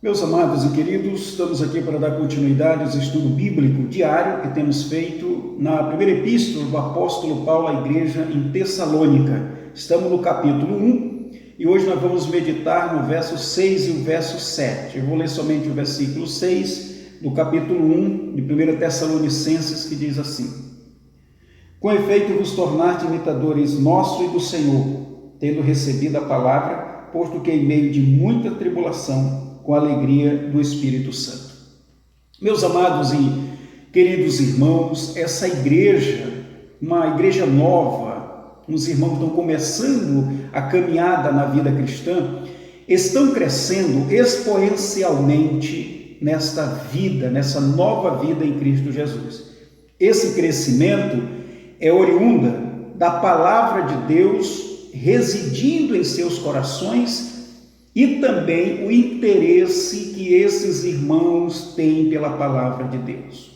Meus amados e queridos, estamos aqui para dar continuidade ao estudo bíblico diário que temos feito na primeira epístola do apóstolo Paulo à igreja em Tessalônica. Estamos no capítulo 1 e hoje nós vamos meditar no verso 6 e o verso 7. Eu vou ler somente o versículo 6 do capítulo 1 de 1 Tessalonicenses, que diz assim: Com efeito vos tornaste imitadores nosso e do Senhor, tendo recebido a palavra, posto que em meio de muita tribulação, com a alegria do Espírito Santo. Meus amados e queridos irmãos, essa igreja, uma igreja nova, os irmãos estão começando a caminhada na vida cristã, estão crescendo exponencialmente nesta vida, nessa nova vida em Cristo Jesus. Esse crescimento é oriunda da palavra de Deus residindo em seus corações e também o interesse que esses irmãos têm pela palavra de Deus.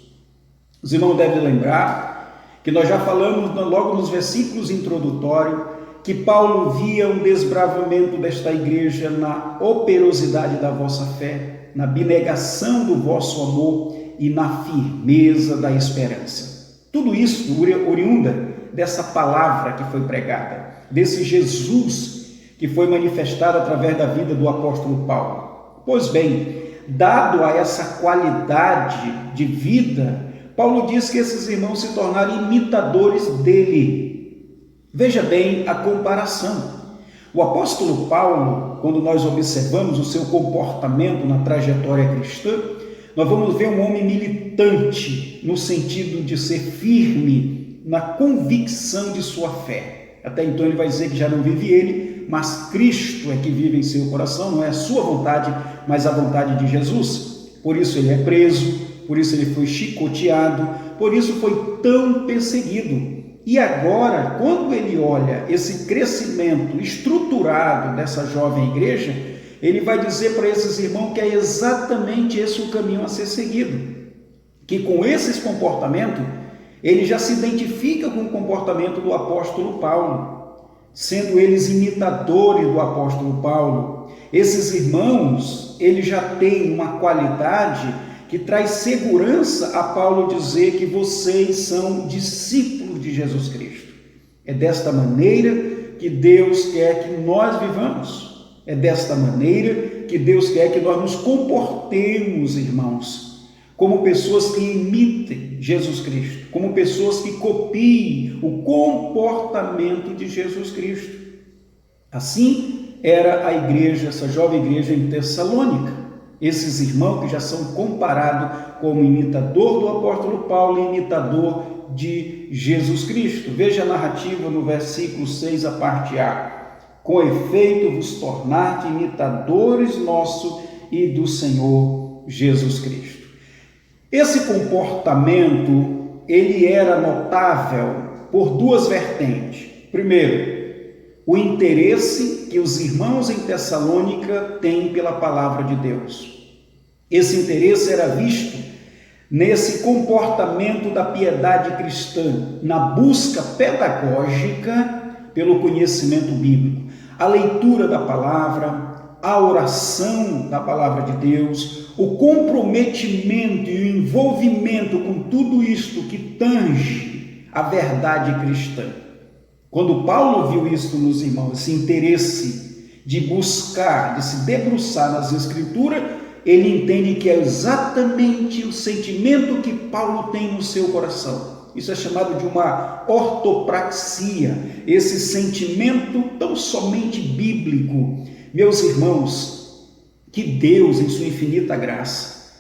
Os irmãos devem lembrar que nós já falamos logo nos versículos introdutórios que Paulo via um desbravamento desta igreja na operosidade da vossa fé, na abnegação do vosso amor e na firmeza da esperança. Tudo isso oriunda dessa palavra que foi pregada, desse Jesus que foi manifestado através da vida do apóstolo Paulo. Pois bem, dado a essa qualidade de vida, Paulo diz que esses irmãos se tornaram imitadores dele. Veja bem a comparação. O apóstolo Paulo, quando nós observamos o seu comportamento na trajetória cristã, nós vamos ver um homem militante, no sentido de ser firme na convicção de sua fé. Até então ele vai dizer que já não vive ele, mas Cristo é que vive em seu coração, não é a sua vontade, mas a vontade de Jesus. Por isso ele é preso, por isso ele foi chicoteado, por isso foi tão perseguido. E agora, quando ele olha esse crescimento estruturado dessa jovem igreja, ele vai dizer para esses irmãos que é exatamente esse o caminho a ser seguido. Que com esses comportamentos, ele já se identifica com o comportamento do apóstolo Paulo, sendo eles imitadores do apóstolo Paulo. Esses irmãos, eles já têm uma qualidade que traz segurança a Paulo dizer que vocês são discípulos de Jesus Cristo. É desta maneira que Deus quer que nós vivamos. É desta maneira que Deus quer que nós nos comportemos, irmãos, como pessoas que imitem Jesus Cristo, como pessoas que copiem o comportamento de Jesus Cristo. Assim era a igreja, essa jovem igreja em Tessalônica. Esses irmãos que já são comparados como imitador do apóstolo Paulo e imitador de Jesus Cristo. Veja a narrativa no versículo 6, a parte A. Com efeito vos tornaste imitadores nosso e do Senhor Jesus Cristo. Esse comportamento, ele era notável por duas vertentes. Primeiro, o interesse que os irmãos em Tessalônica têm pela palavra de Deus. Esse interesse era visto nesse comportamento da piedade cristã, na busca pedagógica pelo conhecimento bíblico, a leitura da palavra, a oração da palavra de Deus, o comprometimento e o envolvimento com tudo isto que tange a verdade cristã. Quando Paulo viu isso nos irmãos, esse interesse de buscar, de se debruçar nas Escrituras, ele entende que é exatamente o sentimento que Paulo tem no seu coração. Isso é chamado de uma ortopraxia, esse sentimento tão somente bíblico. Meus irmãos, que Deus, em sua infinita graça,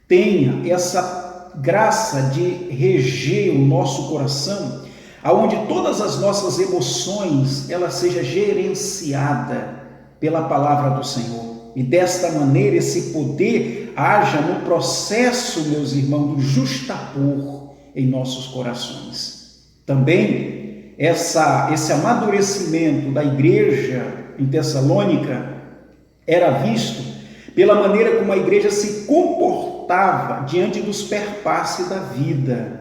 tenha essa graça de reger o nosso coração, aonde todas as nossas emoções, ela seja gerenciada pela palavra do Senhor. E desta maneira esse poder haja no processo, meus irmãos, do justapor em nossos corações. Também esse amadurecimento da igreja em Tessalônica era visto pela maneira como a igreja se comportava diante dos perpasses da vida.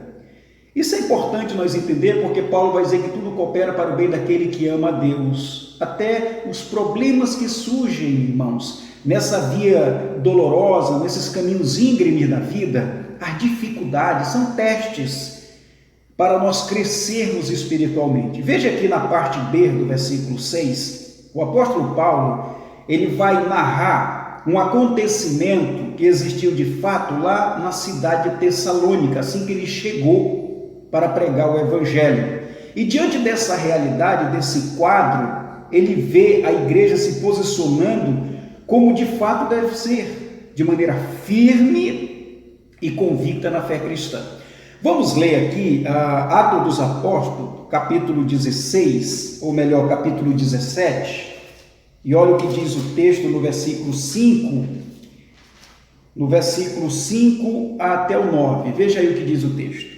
Isso é importante nós entender, porque Paulo vai dizer que tudo coopera para o bem daquele que ama a Deus. Até os problemas que surgem, irmãos, nessa via dolorosa, nesses caminhos íngremes da vida, as dificuldades são testes para nós crescermos espiritualmente. Veja aqui na parte B do versículo 6, o apóstolo Paulo, ele vai narrar um acontecimento que existiu de fato lá na cidade de Tessalônica, assim que ele chegou para pregar o evangelho. E diante dessa realidade, desse quadro, ele vê a igreja se posicionando como de fato deve ser, de maneira firme e convicta na fé cristã. Vamos ler aqui Atos dos Apóstolos, capítulo 16, ou melhor, capítulo 17, e olha o que diz o texto no versículo 5, até o 9, veja aí o que diz o texto.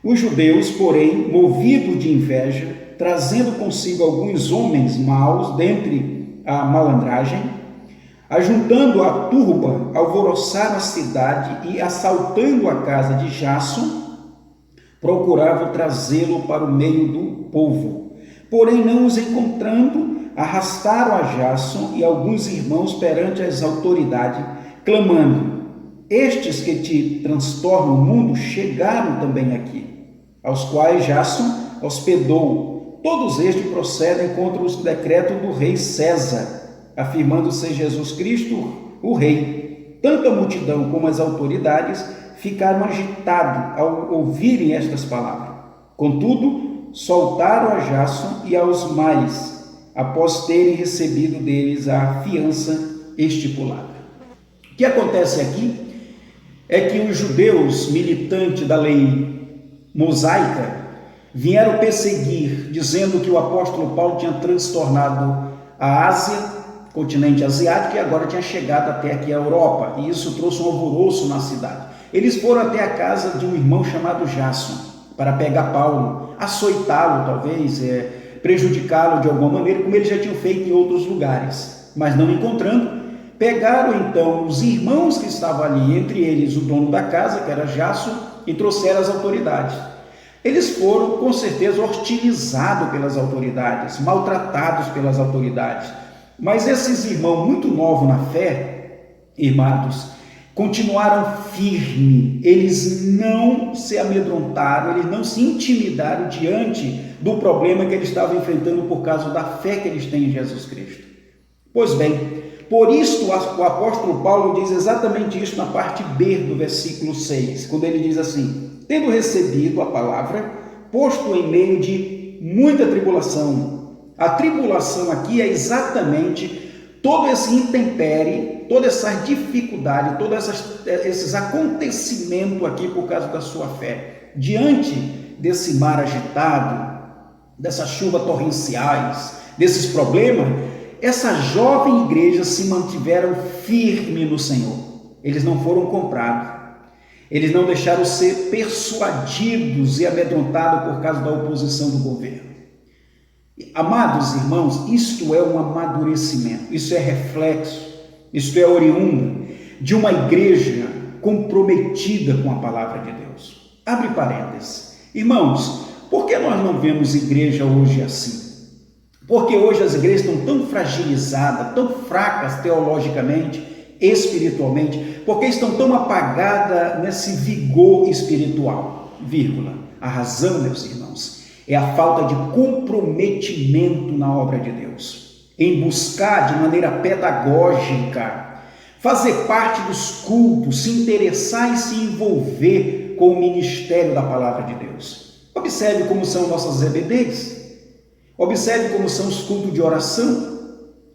Os judeus, porém, movidos de inveja, trazendo consigo alguns homens maus dentre a malandragem, ajuntando a turba, alvoroçaram a cidade e, assaltando a casa de Jasson, procuravam trazê-lo para o meio do povo. Porém, não os encontrando, arrastaram a Jasson e alguns irmãos perante as autoridades, clamando: estes que te transtornam o mundo chegaram também aqui, aos quais Jasson hospedou. Todos estes procedem contra os decretos do rei César, afirmando ser Jesus Cristo o rei. Tanto a multidão como as autoridades ficaram agitados ao ouvirem estas palavras. Contudo, soltaram a Jasson e aos mais, após terem recebido deles a fiança estipulada. O que acontece aqui é que os judeus militantes da lei mosaica vieram perseguir, dizendo que o apóstolo Paulo tinha transtornado a Ásia, continente asiático, e agora tinha chegado até aqui a Europa, e isso trouxe um alvoroço na cidade. Eles foram até a casa de um irmão chamado Jasson para pegar Paulo, açoitá-lo talvez, prejudicá-lo de alguma maneira, como eles já tinham feito em outros lugares, mas não encontrando, pegaram então os irmãos que estavam ali, entre eles o dono da casa, que era Jasson, e trouxeram as autoridades. Eles foram com certeza hostilizados pelas autoridades, maltratados pelas autoridades. Mas esses irmãos muito novos na fé, irmãos, continuaram firmes, eles não se amedrontaram, eles não se intimidaram diante do problema que eles estavam enfrentando por causa da fé que eles têm em Jesus Cristo. Pois bem, por isso o apóstolo Paulo diz exatamente isso na parte B do versículo 6, quando ele diz assim: tendo recebido a palavra, posto em meio de muita tribulação. A tribulação aqui é exatamente todo esse intempérie, toda essa dificuldade, todos esses acontecimentos aqui por causa da sua fé. Diante desse mar agitado, dessas chuvas torrenciais, desses problemas, essa jovem igreja se mantiveram firme no Senhor. Eles não foram comprados. Eles não deixaram ser persuadidos e amedrontados por causa da oposição do governo. Amados irmãos, isto é um amadurecimento, isso é reflexo, isto é oriundo de uma igreja comprometida com a palavra de Deus. Abre parênteses. Irmãos, por que nós não vemos igreja hoje assim? Porque hoje as igrejas estão tão fragilizadas, tão fracas teologicamente, espiritualmente, porque estão tão apagadas nesse vigor espiritual, vírgula. A razão, meus irmãos, é a falta de comprometimento na obra de Deus, em buscar de maneira pedagógica, fazer parte dos cultos, se interessar e se envolver com o ministério da palavra de Deus. Observe como são nossas EBDs, observe como são os cultos de oração,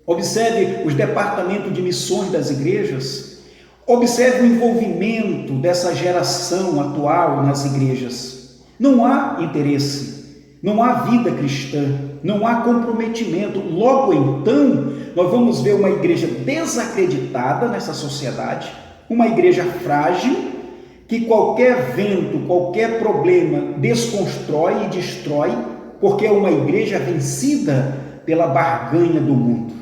observe os departamentos de missões das igrejas, observe o envolvimento dessa geração atual nas igrejas. Não há interesse, não há vida cristã, não há comprometimento. Logo então, nós vamos ver uma igreja desacreditada nessa sociedade, uma igreja frágil, que qualquer vento, qualquer problema desconstrói e destrói, porque é uma igreja vencida pela barganha do mundo.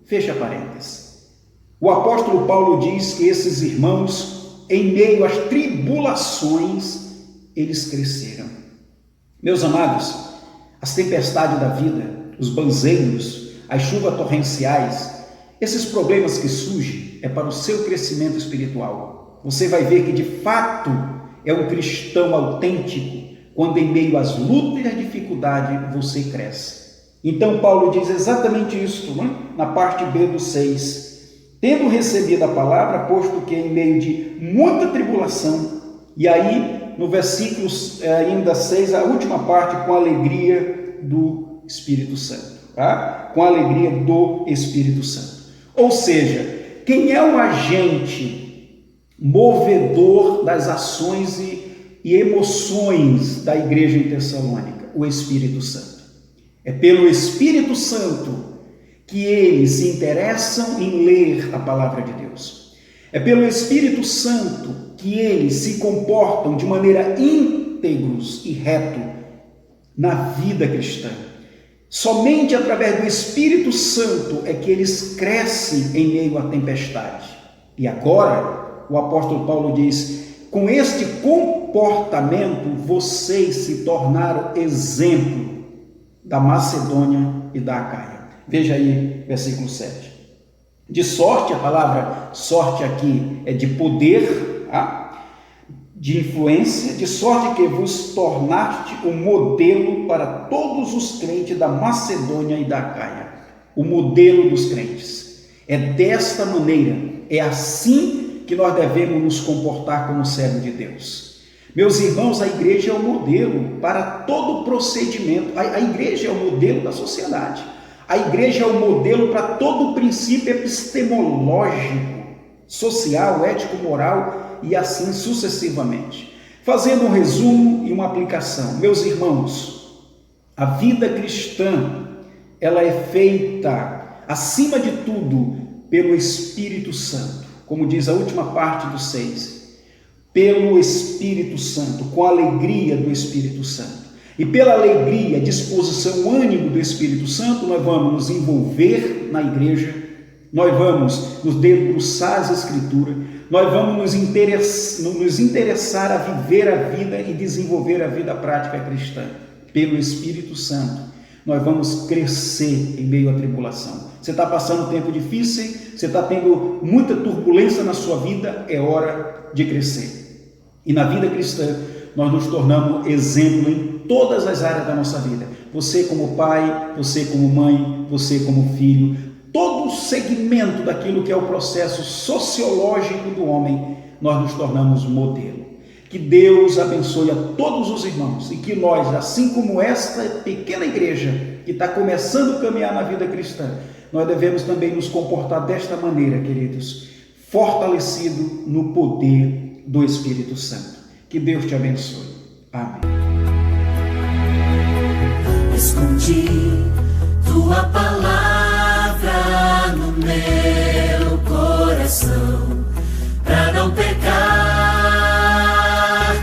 Fecha parênteses. O apóstolo Paulo diz que esses irmãos, em meio às tribulações, eles cresceram. Meus amados, as tempestades da vida, os banzeiros, as chuvas torrenciais, Esses problemas que surgem é para o seu crescimento espiritual. Você vai ver que de fato é um cristão autêntico quando em meio às lutas e às dificuldades você cresce. Então Paulo diz exatamente isso, né? Na parte B do 6. Tendo recebido a palavra, posto que em meio de muita tribulação, e aí no versículo ainda 6, a última parte, com a alegria do Espírito Santo. Tá? Com a alegria do Espírito Santo. Ou seja, quem é o agente movedor das ações e emoções da igreja em Tessalônica? O Espírito Santo. É pelo Espírito Santo que eles se interessam em ler a palavra de Deus. É pelo Espírito Santo que eles se comportam de maneira íntegros e reto na vida cristã. Somente através do Espírito Santo é que eles crescem em meio à tempestade. E agora, o apóstolo Paulo diz: com este comportamento, vocês se tornaram exemplo da Macedônia e da Acaia. Veja aí, versículo 7. De sorte, a palavra sorte aqui é de poder, de influência, de sorte que vos tornaste um modelo para todos os crentes da Macedônia e da Acaia. O modelo dos crentes. É desta maneira, é assim que nós devemos nos comportar como servo de Deus. Meus irmãos, a igreja é o modelo para todo procedimento. A igreja é o modelo da sociedade. A igreja é o modelo para todo o princípio epistemológico, social, ético, moral e assim sucessivamente. Fazendo um resumo e uma aplicação. Meus irmãos, a vida cristã, ela é feita, acima de tudo, pelo Espírito Santo. Como diz a última parte do 6. Pelo Espírito Santo, com a alegria do Espírito Santo. E pela alegria, disposição, ânimo do Espírito Santo, nós vamos nos envolver na igreja, nós vamos nos debruçar as Escrituras, nós vamos nos interessar a viver a vida e desenvolver a vida prática cristã. Pelo Espírito Santo, nós vamos crescer em meio à tribulação. Você está passando um tempo difícil, você está tendo muita turbulência na sua vida, é hora de crescer. E na vida cristã, nós nos tornamos exemplo em todas as áreas da nossa vida. Você como pai, você como mãe, você como filho, todo o segmento daquilo que é o processo sociológico do homem, nós nos tornamos modelo. Que Deus abençoe a todos os irmãos e que nós, assim como esta pequena igreja que está começando a caminhar na vida cristã, nós devemos também nos comportar desta maneira, queridos, fortalecido no poder do Espírito Santo. Que Deus te abençoe. Amém. Escondi tua palavra no meu coração, para não pecar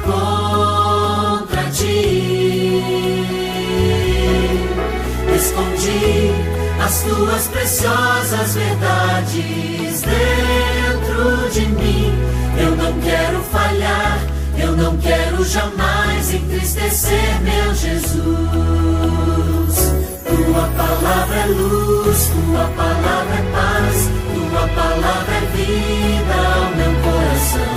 contra ti. Escondi as tuas preciosas verdades dentro de mim. Eu não quero falhar, eu não quero jamais entristecer meu Jesus. Tua palavra é luz, tua palavra é paz, tua palavra é vida ao meu coração.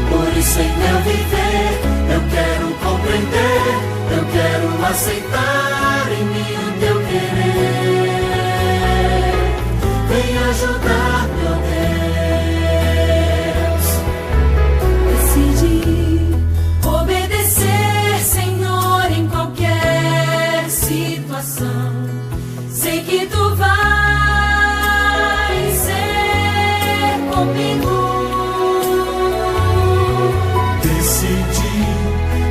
Por isso em meu viver eu quero compreender, eu quero aceitar em mim o teu querer. Vem ajudar, meu Deus. Decidi obedecer, Senhor, em qualquer situação. Sei que tu vais ser comigo. Decidi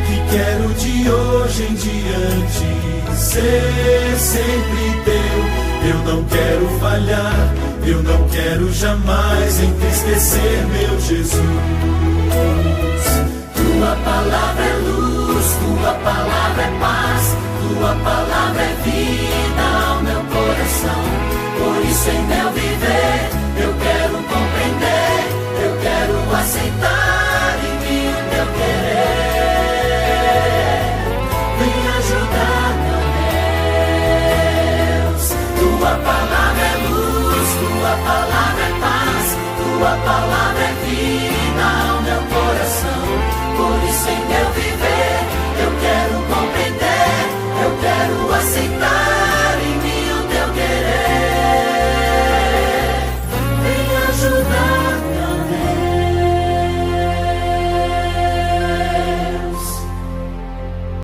que quero de hoje em diante ser sempre teu. Eu não quero falhar, eu não quero jamais entristecer meu Jesus. Tua palavra é luz, tua palavra é paz, tua palavra é vida ao meu coração. Por isso em meu viver eu quero compreender, eu quero aceitar em mim o teu querer. Vem ajudar, meu Deus. Tua palavra é luz, tua palavra palavra é vida ao meu coração. Por isso em Deus